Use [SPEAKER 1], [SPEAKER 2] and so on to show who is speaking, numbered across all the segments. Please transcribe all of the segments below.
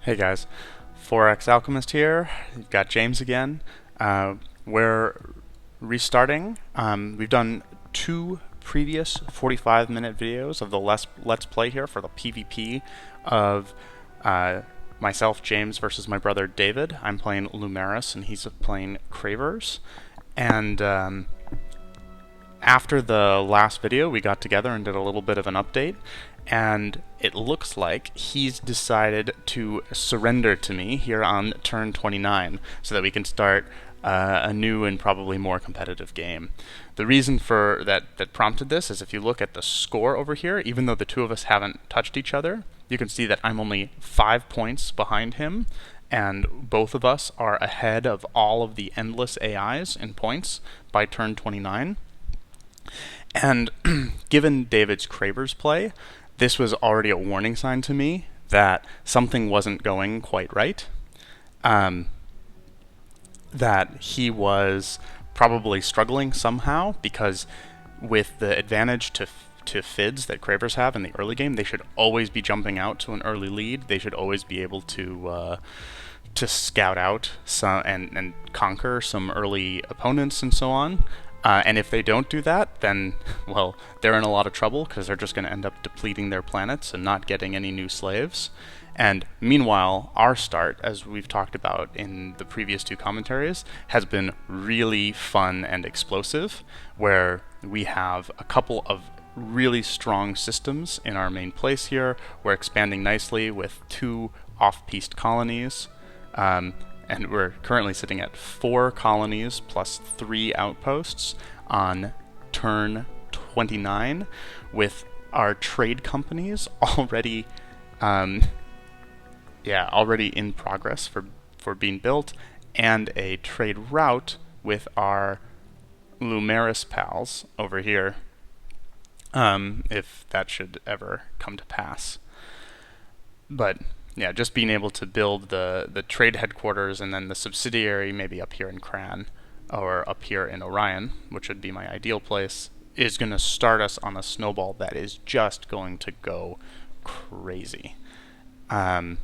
[SPEAKER 1] Hey guys, 4X Alchemist here. You've got James again. We're restarting. We've done two previous 45-minute videos of the Let's Play here for the PvP of myself, James, versus my brother David. I'm playing Lumeris and he's playing Cravers. And after the last video, we got together and did a little bit of an update, and it looks like he's decided to surrender to me here on turn 29 so that we can start a new and probably more competitive game. The reason for that prompted this is if you look at the score over here, even though the two of us haven't touched each other, you can see that I'm only 5 points behind him, and both of us are ahead of all of the endless AIs in points by turn 29. And given David's Cravers play, this was already a warning sign to me that something wasn't going quite right. That he was probably struggling somehow, because with the advantage to FIDs that Cravers have in the early game, they should always be jumping out to an early lead. They should always be able to scout out some and conquer some early opponents and so on. And if they don't do that, then, well, they're in a lot of trouble because they're just going to end up depleting their planets and not getting any new slaves. And meanwhile, our start, as we've talked about in the previous two commentaries, has been really fun and explosive, where we have a couple of really strong systems in our main place here. We're expanding nicely with 2 off-piste colonies. And we're currently sitting at 4 colonies plus 3 outposts on turn 29, with our trade companies already, already in progress for being built, and a trade route with our Lumeris pals over here, if that should ever come to pass. But yeah, just being able to build the trade headquarters and then the subsidiary maybe up here in Cran or up here in Orion, which would be my ideal place, is going to start us on a snowball that is just going to go crazy. And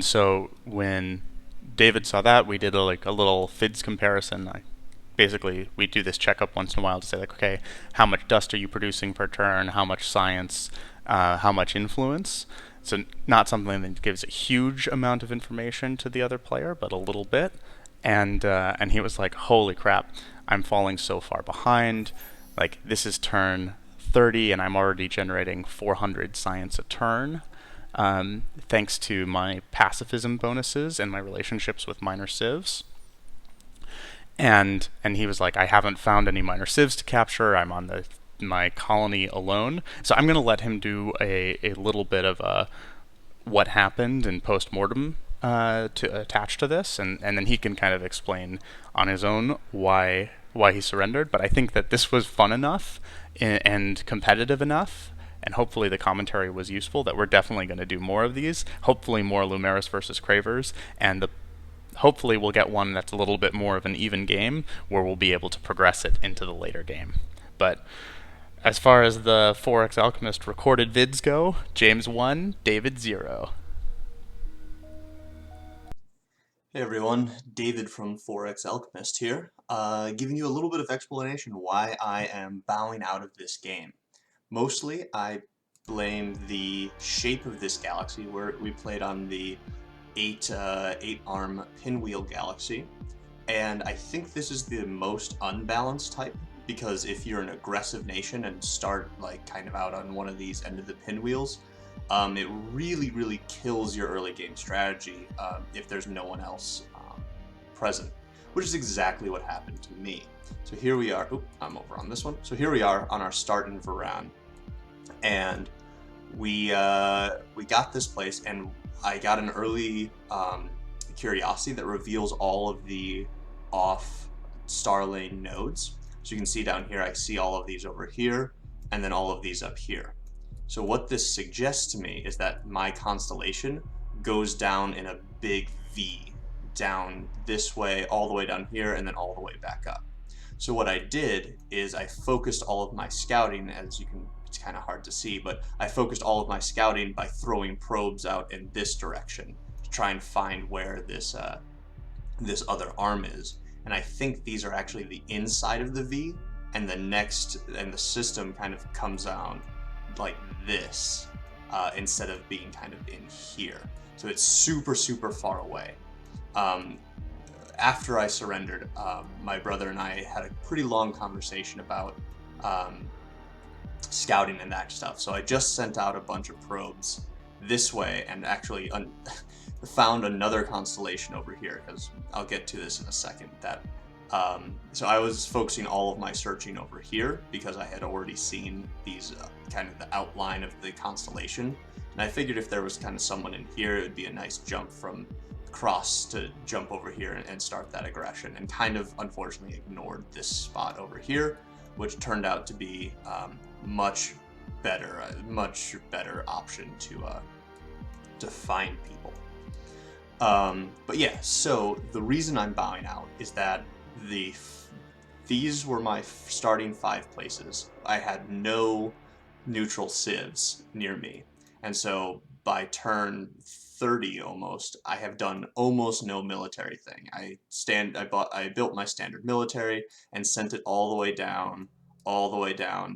[SPEAKER 1] so when David saw that, we did a little FIDS comparison. Basically, we do this checkup once in a while to say, like, okay, how much dust are you producing per turn? How much science? How much influence? So not something that gives a huge amount of information to the other player, but a little bit. And he was like, holy crap, I'm falling so far behind. Like, this is turn 30 and I'm already generating 400 science a turn, thanks to my pacifism bonuses and my relationships with minor civs. And he was like, I haven't found any minor civs to capture. I'm on my colony alone. So I'm going to let him do a little bit of a what happened and post-mortem to attach to this, and then he can kind of explain on his own why he surrendered. But I think that this was fun enough and competitive enough, and hopefully the commentary was useful, that we're definitely going to do more of these. Hopefully more Lumeris versus Cravers, and hopefully we'll get one that's a little bit more of an even game where we'll be able to progress it into the later game. But as far as the 4X Alchemist recorded vids go, James 1, David 0.
[SPEAKER 2] Hey everyone, David from 4X Alchemist here, giving you a little bit of explanation why I am bowing out of this game. Mostly, I blame the shape of this galaxy, where we played on the 8-arm pinwheel galaxy, and I think this is the most unbalanced type, because if you're an aggressive nation and start kind of out on one of these end of the pinwheels, it really kills your early game strategy if there's no one else present, which is exactly what happened to me. So here we are. Oop, I'm over on this one. So here we are on our start in Varan, and we got this place, and I got an early curiosity that reveals all of the off star lane nodes. So you can see down here, I see all of these over here, and then all of these up here. So what this suggests to me is that my constellation goes down in a big V, down this way, all the way down here, and then all the way back up. So what I did is I focused all of my scouting, as you can it's kind of hard to see, but I focused all of my scouting by throwing probes out in this direction to try and find where this other arm is. And I think these are actually the inside of the V, and the system kind of comes down like this instead of being kind of in here. So it's super, super far away. After I surrendered, my brother and I had a pretty long conversation about scouting and that stuff. So I just sent out a bunch of probes this way and actually found another constellation over here, because I'll get to this in a second. So I was focusing all of my searching over here because I had already seen these kind of the outline of the constellation, and I figured if there was kind of someone in here, it would be a nice jump from cross to jump over here and start that aggression, and kind of unfortunately ignored this spot over here, which turned out to be much better option to find people. But yeah, so the reason I'm bowing out is that these were my starting 5 places. I had no neutral civs near me, and so by turn 30 almost, I have done almost no military thing. I built my standard military and sent it all the way down,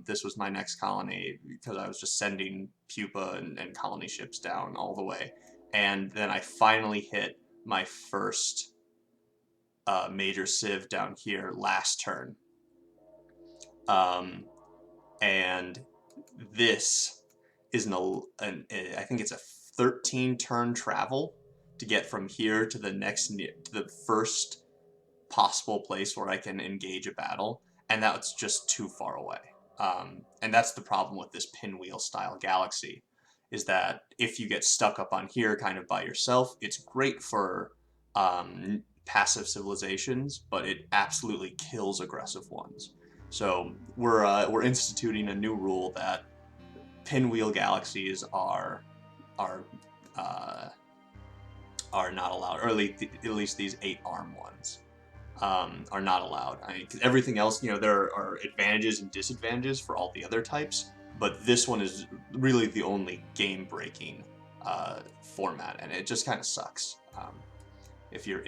[SPEAKER 2] This was my next colony because I was just sending pupa and colony ships down all the way. And then I finally hit my first major civ down here last turn. And this is I think it's a 13 turn travel to get from here to the first possible place where I can engage a battle, and that's just too far away. And that's the problem with this pinwheel style galaxy, is that if you get stuck up on here kind of by yourself, it's great for passive civilizations, but it absolutely kills aggressive ones. So we're instituting a new rule that pinwheel galaxies are not allowed, or at least these 8-arm ones are not allowed. I mean, 'cause everything else, there are advantages and disadvantages for all the other types, but this one is really the only game-breaking format, and it just kind of sucks if you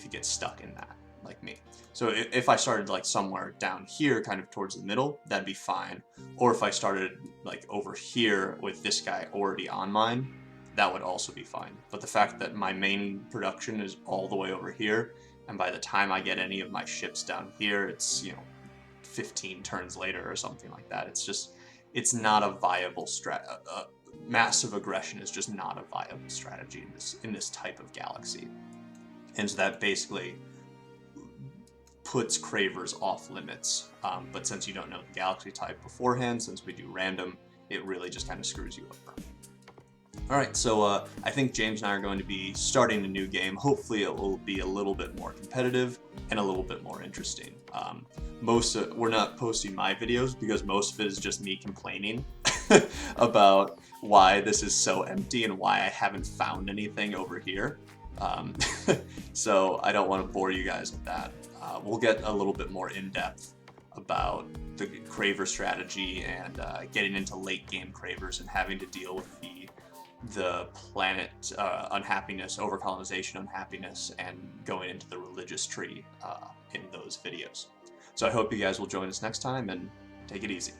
[SPEAKER 2] get stuck in that, like me. So if I started like somewhere down here, kind of towards the middle, that'd be fine. Or if I started like over here with this guy already on mine, that would also be fine. But the fact that my main production is all the way over here, and by the time I get any of my ships down here, it's 15 turns later or something like that. It's not a viable massive aggression is just not a viable strategy in this type of galaxy. And so that basically puts Cravers off limits. But since you don't know the galaxy type beforehand, since we do random, it really just kind of screws you over. Alright, so I think James and I are going to be starting a new game. Hopefully it will be a little bit more competitive and a little bit more interesting. We're not posting my videos because most of it is just me complaining about why this is so empty and why I haven't found anything over here. So I don't want to bore you guys with that. We'll get a little bit more in-depth about the Craver strategy and getting into late game Cravers and having to deal with the planet unhappiness, overcolonization unhappiness, and going into the religious tree in those videos. So I hope you guys will join us next time, and take it easy.